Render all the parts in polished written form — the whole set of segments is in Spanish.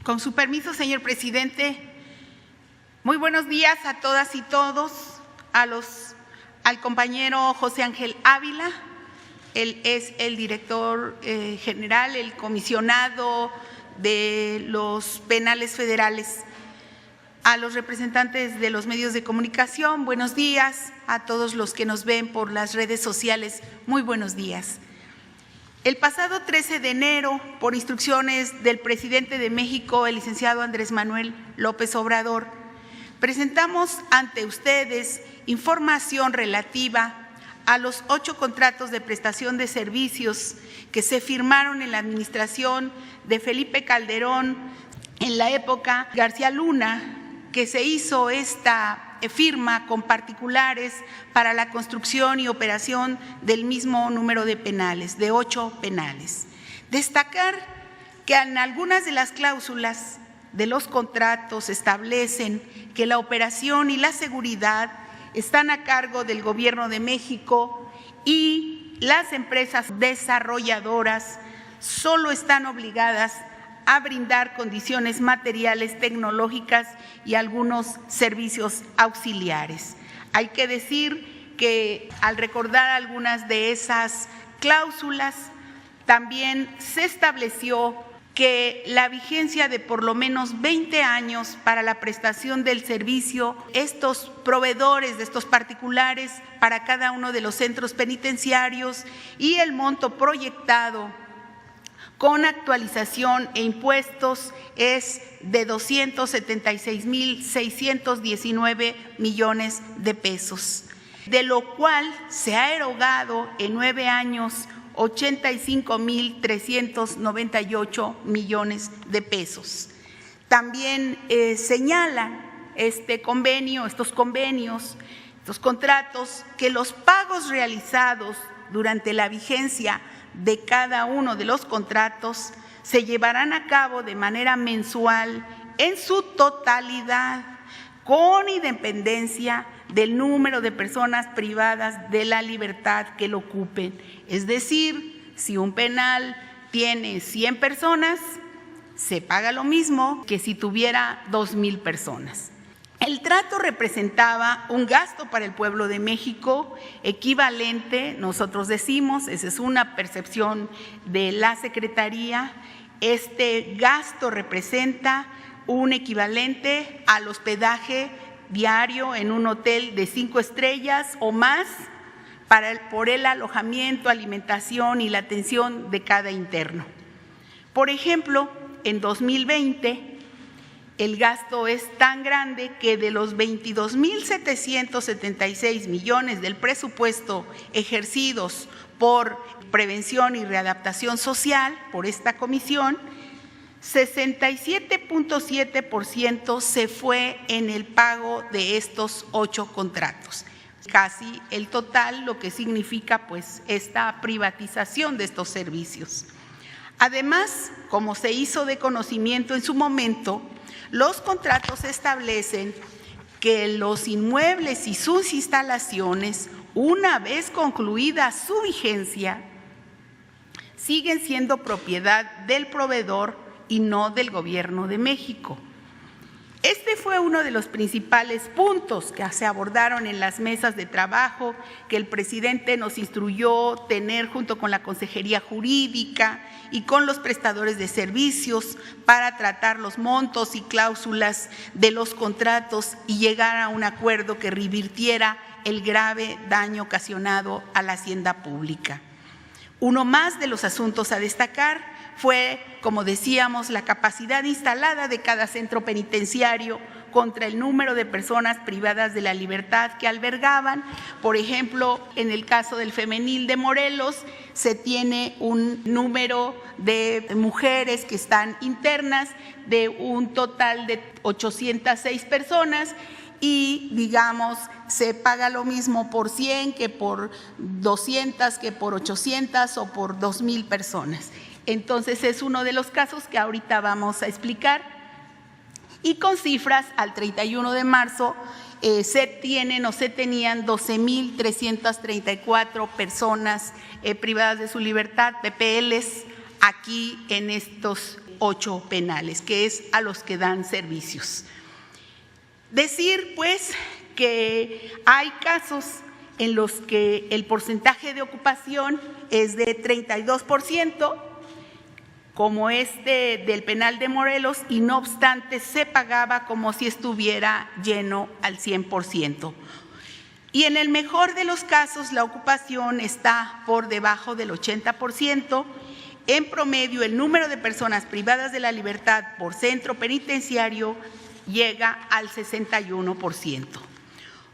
Con su permiso, señor presidente, muy buenos días a todas y todos, al compañero José Ángel Ávila. Él es el director general, el comisionado de los penales federales. A los representantes de los medios de comunicación, buenos días. A todos los que nos ven por las redes sociales, muy buenos días. El pasado 13 de enero, por instrucciones del presidente de México, el licenciado Andrés Manuel López Obrador, presentamos ante ustedes información relativa a los 8 contratos de prestación de servicios que se firmaron en la administración de Felipe Calderón en la época García Luna, que se hizo esta firma con particulares para la construcción y operación del mismo número de penales, de 8 penales. Destacar que en algunas de las cláusulas de los contratos establecen que la operación y la seguridad están a cargo del Gobierno de México y las empresas desarrolladoras solo están obligadas a brindar condiciones materiales, tecnológicas y algunos servicios auxiliares. Hay que decir que al recordar algunas de esas cláusulas, también se estableció que la vigencia de por lo menos 20 años para la prestación del servicio, estos proveedores de estos particulares para cada uno de los centros penitenciarios y el monto proyectado con actualización e impuestos es de 276,619 millones de pesos, de lo cual se ha erogado en 9 años 85,398 millones de pesos. También señalan estos contratos, que los pagos realizados durante la vigencia de cada uno de los contratos se llevarán a cabo de manera mensual en su totalidad, con independencia del número de personas privadas de la libertad que lo ocupen. Es decir, si un penal tiene 100 personas, se paga lo mismo que si tuviera 2,000 personas. El trato representaba un gasto para el pueblo de México equivalente, nosotros decimos, esa es una percepción de la Secretaría, este gasto representa un equivalente al hospedaje diario en un hotel de 5 estrellas o más por el alojamiento, alimentación y la atención de cada interno. Por ejemplo, en 2020, el gasto es tan grande que de los 22,776 millones del presupuesto ejercidos por prevención y readaptación social por esta comisión, 67.7% se fue en el pago de estos 8 contratos. Casi el total, lo que significa pues esta privatización de estos servicios. Además, como se hizo de conocimiento en su momento, los contratos establecen que los inmuebles y sus instalaciones, una vez concluida su vigencia, siguen siendo propiedad del proveedor y no del Gobierno de México. Este fue uno de los principales puntos que se abordaron en las mesas de trabajo que el presidente nos instruyó tener junto con la Consejería Jurídica y con los prestadores de servicios para tratar los montos y cláusulas de los contratos y llegar a un acuerdo que revirtiera el grave daño ocasionado a la hacienda pública. Uno más de los asuntos a destacar fue, como decíamos, la capacidad instalada de cada centro penitenciario contra el número de personas privadas de la libertad que albergaban. Por ejemplo, en el caso del femenil de Morelos, se tiene un número de mujeres que están internas de un total de 806 personas y, digamos, se paga lo mismo por 100 que por 200, que por 800 o por 2,000 personas. Entonces, es uno de los casos que ahorita vamos a explicar. Y con cifras, al 31 de marzo se tenían 12,334 personas privadas de su libertad, PPLs, aquí en estos 8 penales, que es a los que dan servicios. Decir, pues, que hay casos en los que el porcentaje de ocupación es de 32%, como del penal de Morelos, y no obstante se pagaba como si estuviera lleno al 100%. Y en el mejor de los casos la ocupación está por debajo del 80%. En promedio, el número de personas privadas de la libertad por centro penitenciario llega al 61%.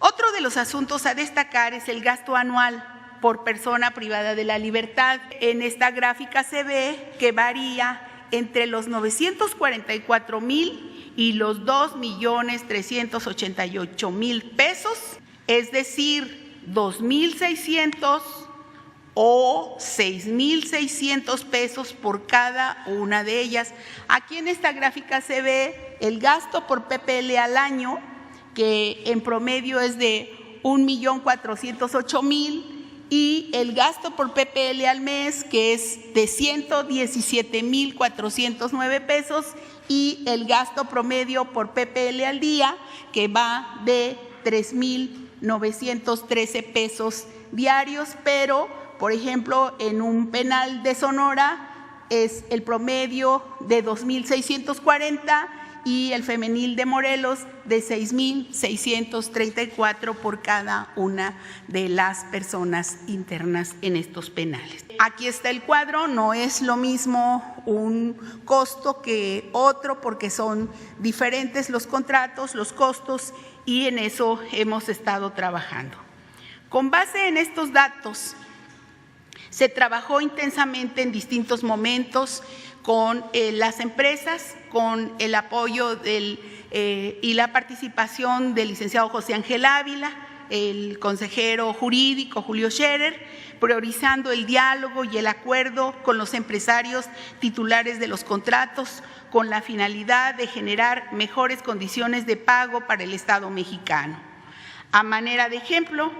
Otro de los asuntos a destacar es el gasto anual por persona privada de la libertad. En esta gráfica se ve que varía entre los 944,000 y los 2,388,000 pesos, es decir, 2,600 o 6,600 pesos por cada una de ellas. Aquí en esta gráfica se ve el gasto por PPL al año, que en promedio es de 1,408,000, y el gasto por PPL al mes, que es de 117,409 pesos, y el gasto promedio por PPL al día, que va de 3,913 pesos diarios, pero, por ejemplo, en un penal de Sonora es el promedio de 2,640 y el femenil de Morelos de 6,634 por cada una de las personas internas en estos penales. Aquí está el cuadro, no es lo mismo un costo que otro porque son diferentes los contratos, los costos, y en eso hemos estado trabajando. Con base en estos datos, se trabajó intensamente en distintos momentos con las empresas, con el apoyo y la participación del licenciado José Ángel Ávila, el consejero jurídico Julio Scherer, priorizando el diálogo y el acuerdo con los empresarios titulares de los contratos, con la finalidad de generar mejores condiciones de pago para el Estado mexicano. A manera de ejemplo,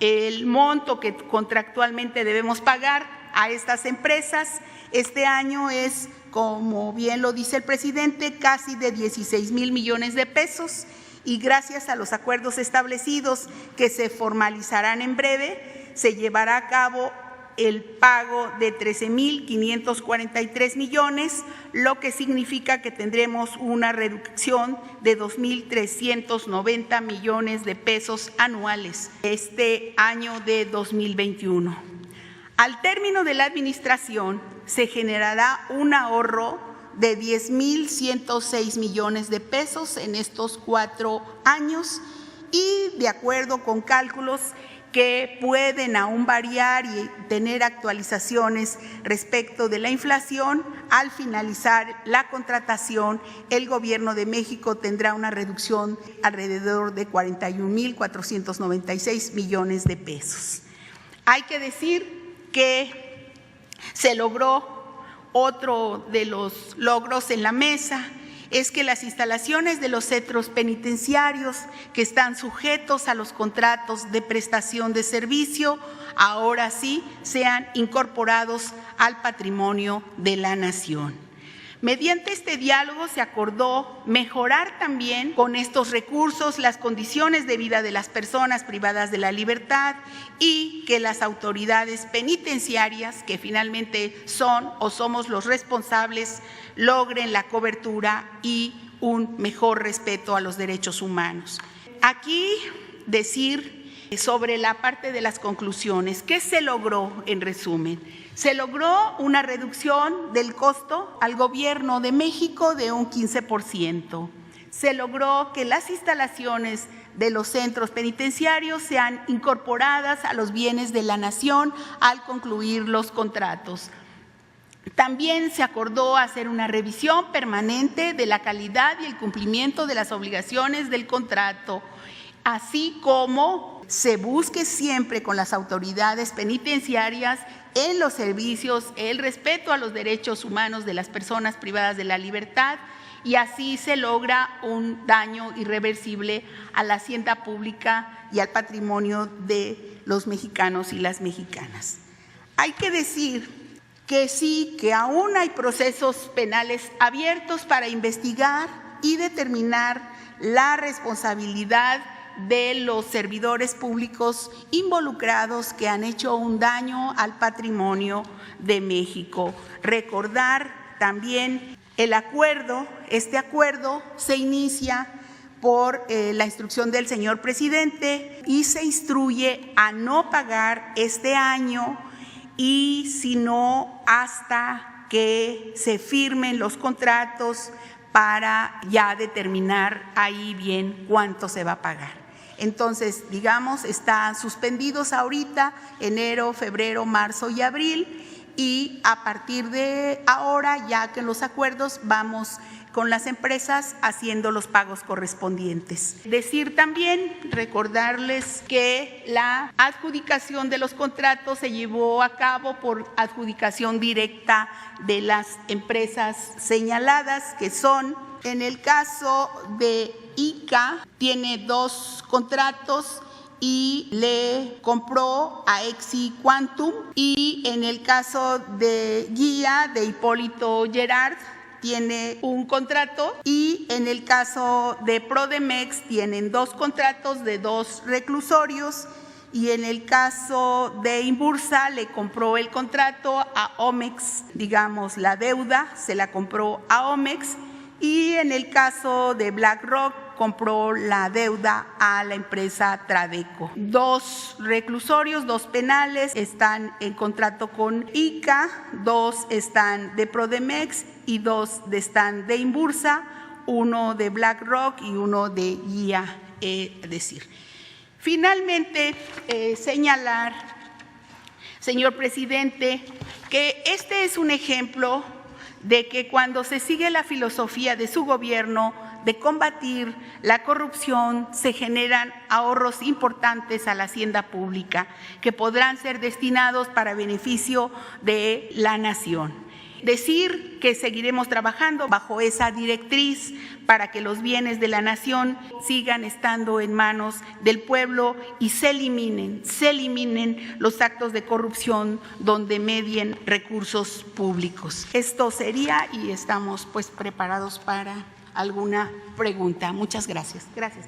el monto que contractualmente debemos pagar a estas empresas este año es, como bien lo dice el presidente, casi de 16,000 millones de pesos, y gracias a los acuerdos establecidos que se formalizarán en breve, se llevará a cabo el pago de 13,543 millones, lo que significa que tendremos una reducción de 2,390 millones de pesos anuales este año de 2021. Al término de la administración, se generará un ahorro de 10,106 millones de pesos en estos 4 años, y de acuerdo con cálculos que pueden aún variar y tener actualizaciones respecto de la inflación, al finalizar la contratación, el Gobierno de México tendrá una reducción alrededor de 41,496 millones de pesos. Hay que decir que se logró otro de los logros en la mesa, es que las instalaciones de los centros penitenciarios que están sujetos a los contratos de prestación de servicio, ahora sí sean incorporados al patrimonio de la nación. Mediante este diálogo se acordó mejorar también con estos recursos las condiciones de vida de las personas privadas de la libertad, y que las autoridades penitenciarias, que finalmente son o somos los responsables, logren la cobertura y un mejor respeto a los derechos humanos. Aquí decir sobre la parte de las conclusiones, ¿qué se logró en resumen? Se logró una reducción del costo al Gobierno de México de un 15%. Se logró que las instalaciones de los centros penitenciarios sean incorporadas a los bienes de la nación al concluir los contratos. También se acordó hacer una revisión permanente de la calidad y el cumplimiento de las obligaciones del contrato, así como se busque siempre con las autoridades penitenciarias en los servicios el respeto a los derechos humanos de las personas privadas de la libertad, y así se logra un daño irreversible a la hacienda pública y al patrimonio de los mexicanos y las mexicanas. Hay que decir que sí, que aún hay procesos penales abiertos para investigar y determinar la responsabilidad de los servidores públicos involucrados que han hecho un daño al patrimonio de México. Recordar también el acuerdo, este acuerdo se inicia por la instrucción del señor presidente y se instruye a no pagar este año y sino hasta que se firmen los contratos para ya determinar ahí bien cuánto se va a pagar. Entonces, digamos, están suspendidos ahorita enero, febrero, marzo y abril, y a partir de ahora, ya que en los acuerdos vamos con las empresas haciendo los pagos correspondientes. Decir también, recordarles que la adjudicación de los contratos se llevó a cabo por adjudicación directa de las empresas señaladas, que son, en el caso de ICA, tiene 2 contratos y le compró a Exi Quantum, y en el caso de Guía de Hipólito Gerard tiene un contrato, y en el caso de Prodemex tienen 2 contratos de 2 reclusorios, y en el caso de Inbursa le compró el contrato a Omex, digamos la deuda se la compró a Omex, y en el caso de BlackRock compró la deuda a la empresa Tradeco. 2 reclusorios, 2 penales están en contrato con ICA, 2 están de Prodemex y 2 están de Inbursa, 1 de BlackRock y 1 de Guía, decir. Finalmente, señalar, señor presidente, que este es un ejemplo de que cuando se sigue la filosofía de su gobierno de combatir la corrupción, se generan ahorros importantes a la hacienda pública que podrán ser destinados para beneficio de la nación. Decir que seguiremos trabajando bajo esa directriz para que los bienes de la nación sigan estando en manos del pueblo y se eliminen los actos de corrupción donde medien recursos públicos. Esto sería, y estamos pues preparados para alguna pregunta. Muchas gracias. Gracias.